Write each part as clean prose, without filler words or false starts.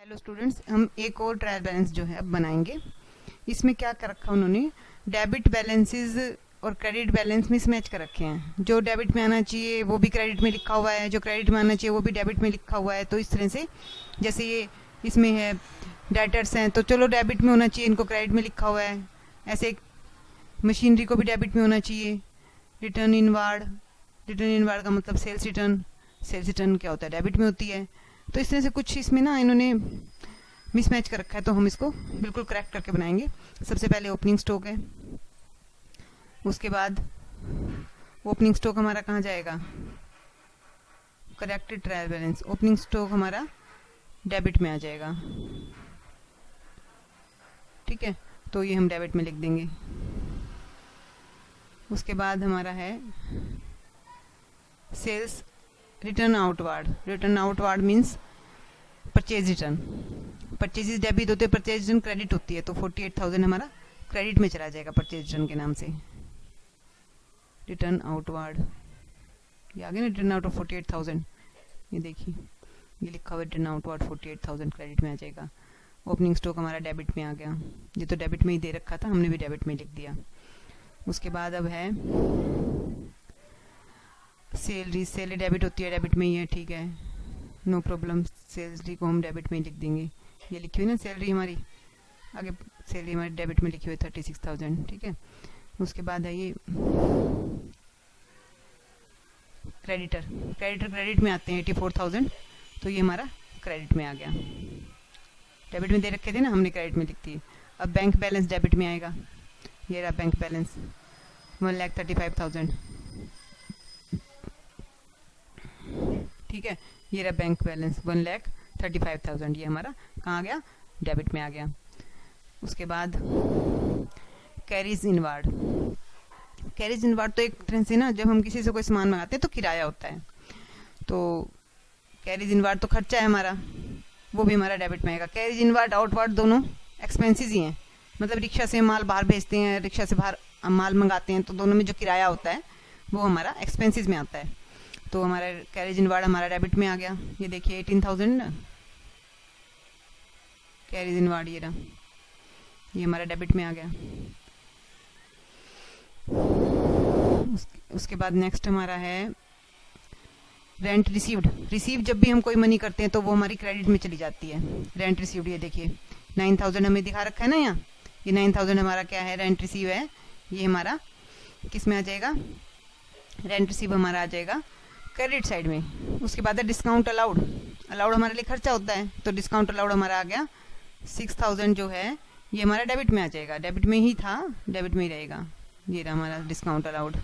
Hello students, हम एक और ट्रायल बैलेंस जो है अब बनाएंगे। इसमें क्या कर रखा उन्होंने, डेबिट बैलेंसेस और क्रेडिट बैलेंस मिसमैच कर रखे हैं। जो डेबिट में आना चाहिए वो भी क्रेडिट में लिखा हुआ है, जो क्रेडिट में आना चाहिए वो भी डेबिट में लिखा हुआ है। तो इस तरह से जैसे ये इसमें है डेटर्स हैं, तो चलो डेबिट में होना चाहिए, इनको क्रेडिट में लिखा हुआ है। ऐसे मशीनरी को भी डेबिट में होना चाहिए। रिटर्न इनवार्ड, रिटर्न इनवार्ड का मतलब सेल्स रिटर्न, सेल्स रिटर्न क्या होता है, डेबिट में होती है। तो इस तरह से कुछ इसमें ना इन्होंने मिसमैच कर रखा है, तो हम इसको बिल्कुल करेक्ट करके बनाएंगे। सबसे पहले ओपनिंग स्टॉक है, उसके बाद ओपनिंग स्टॉक हमारा कहाँ जाएगा, corrected trial balance. Opening stock हमारा डेबिट में आ जाएगा, ठीक है, तो ये हम डेबिट में लिख देंगे। उसके बाद हमारा है sales return outward. Return outward means purchase return. Purchases debit होते हैं, परचेज रिटर्न क्रेडिट होती है, तो 48,000 हमारा क्रेडिट में चला जाएगा परचेज रिटर्न के नाम से। रिटर्न आउटवार्ड ये आ गया ना, रिटर्न आउट ऑफ 48,000, ये देखिए ये लिखा हुआ है रिटर्न आउटवार्ड 48,000 क्रेडिट में आ जाएगा। ओपनिंग स्टॉक हमारा डेबिट में आ गया, ये तो डेबिट में ही दे रखा था, हमने भी डेबिट में लिख दिया। उसके बाद अब है सैलरी। सैलरी डेबिट होती है, डेबिट में ही है, ठीक है, नो प्रॉब्लम। सैलरी को हम डेबिट में ही लिख देंगे, ये लिखी हुई ना सैलरी हमारी, आगे सैलरी हमारी डेबिट में लिखी हुई 36,000, ठीक है। उसके बाद है ये क्रेडिटर। क्रेडिटर क्रेडिट में आते हैं 84,000, तो ये हमारा क्रेडिट में आ गया। डेबिट में दे रखे थे ना, हमने क्रेडिट में लिख दी। अब बैंक बैलेंस डेबिट में आएगा, ये रहा बैंक बैलेंस 1,35,000, ठीक है, ये रहा बैंक बैलेंस 1,35,000, ये हमारा कहाँ आ गया, डेबिट में आ गया। उसके बाद कैरीज इनवार्ड। कैरीज इनवार्ड तो एक तरह से ना, जब हम किसी से कोई सामान मंगाते हैं तो किराया होता है, तो कैरीज इनवार्ड तो खर्चा है हमारा, वो भी हमारा डेबिट में आएगा। कैरीज इनवार्ड आउटवार्ड दोनों एक्सपेंसेस ही हैं, मतलब रिक्शा से माल बाहर भेजते हैं, रिक्शा से बाहर माल मंगाते हैं, तो दोनों में जो किराया होता है वो हमारा एक्सपेंसेस में आता है। तो हमारा कैरेज इनवार्ड हमारा डेबिट में आ गया, ये देखिए 18,000 ना कैरेज इनवार्ड, ये रहा, ये हमारा डेबिट में आ गया। उसके बाद नेक्स्ट हमारा है रेंट रिसीव्ड। रिसीव जब भी हम कोई मनी करते हैं तो वो हमारी क्रेडिट में चली जाती है। रेंट रिसीव्ड ये देखिए 9,000 हमें दिखा रखा है ना यहाँ, ये 9,000 हमारा क्या है, रेंट रिसीव है। ये हमारा किस में आ जाएगा, रेंट रिसीव हमारा आ जाएगा क्रेडिट साइड में। उसके बाद है डिस्काउंट अलाउड। अलाउड हमारे लिए खर्चा होता है, तो डिस्काउंट अलाउड हमारा आ गया 6,000, जो है ये हमारा डेबिट में आ जाएगा, डेबिट में ही था, डेबिट में ही रहेगा। ये रहा हमारा डिस्काउंट अलाउड,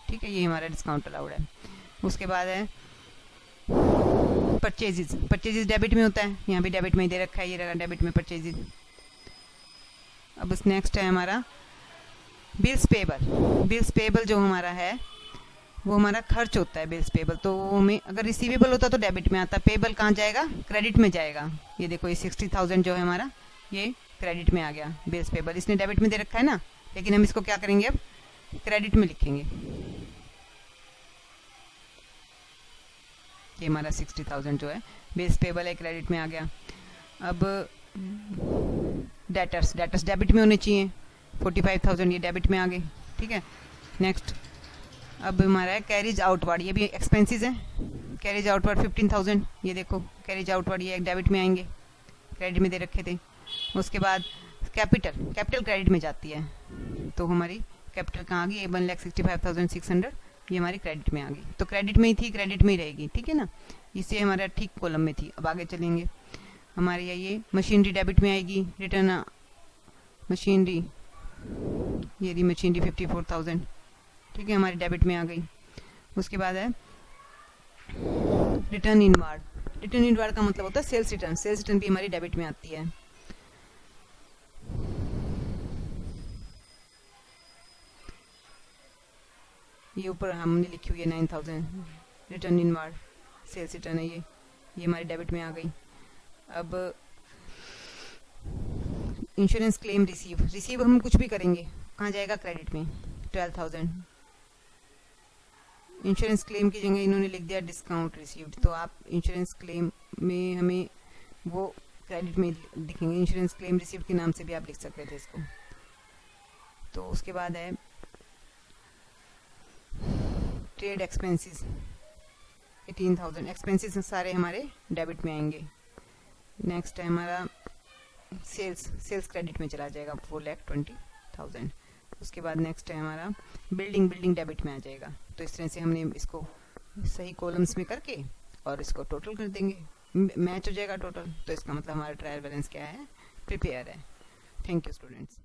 ठीक है, ये हमारा डिस्काउंट अलाउड है। उसके बाद है परचेजेस। परचेजेस डेबिट में होता है, यहाँ भी डेबिट में ही दे रखा है, ये रहा डेबिट में परचेजेस। अब उस नेक्स्ट है हमारा बिल्स पेबल। बिल्स पेबल जो हमारा है वो हमारा खर्च होता है, बिल्स पेबल, तो वो हमें अगर रिसीवेबल होता तो डेबिट में आता, पेबल कहाँ जाएगा, क्रेडिट में जाएगा। ये देखो ये 60,000 जो है हमारा, ये क्रेडिट में आ गया। बिल्स पेबल इसने डेबिट में दे रखा है ना, लेकिन हम इसको क्या करेंगे, अब क्रेडिट में लिखेंगे। ये हमारा 60,000 जो है बिल्स पेबल है, क्रेडिट में आ गया। अब डेटर्स, डेटर्स डेबिट में होने चाहिए, 45,000 ये डेबिट में आ गए, ठीक है। नेक्स्ट अब हमारा है कैरेज आउटवार्ड, ये भी एक्सपेंसेस है। कैरेज आउटवार्ड 15,000, ये देखो कैरेज आउटवार्ड ये डेबिट में आएंगे, क्रेडिट में दे रखे थे। उसके बाद कैपिटल, कैपिटल क्रेडिट में जाती है, तो हमारी कैपिटल कहाँ आ गई, 1,65,600, ये हमारी क्रेडिट में आ गई, तो क्रेडिट में ही थी, क्रेडिट में ही रहेगी, ठीक है ना, इससे हमारा ठीक कॉलम में थी। अब आगे चलेंगे, हमारी ये मशीनरी डेबिट में आएगी। रिटर्न मशीनरी, ये रही मशीनरी 54,000, ठीक है, हमारी डेबिट में आ गई। उसके बाद है रिटर्न इनवार्ड। रिटर्न इनवार्ड का मतलब होता है सेल्स रिटर्न। सेल्स रिटर्न भी हमारी डेबिट में आती है। ये ऊपर हमने लिखी हुई है 9,000, रिटर्न इनवार्ड सेल्स रिटर्न है, ये हमारी डेबिट में आ गई। अब इंश्योरेंस क्लेम रिसीव। रिसीव हम कुछ भी करेंगे, कहाँ जाएगा, क्रेडिट में 12,000, इंश्योरेंस क्लेम की जगह इन्होंने लिख दिया डिस्काउंट रिसीव्ड, तो आप इंश्योरेंस क्लेम में हमें वो क्रेडिट में दिखेंगे, इंश्योरेंस क्लेम रिसीव्ड के नाम से भी आप लिख सकते थे इसको। तो उसके बाद है ट्रेड एक्सपेंसेस 18,000, एक्सपेंसेस सारे हमारे डेबिट में आएंगे। नेक्स्ट है हमारा सेल्स क्रेडिट में चला जाएगा 4,20,000। उसके बाद नेक्स्ट है हमारा बिल्डिंग डेबिट में आ जाएगा। तो इस तरह से हमने इसको सही कॉलम्स में करके और इसको टोटल कर देंगे, मैच हो जाएगा टोटल। तो इसका मतलब हमारा ट्रायल बैलेंस क्या है, प्रिपेयर है। Thank you students.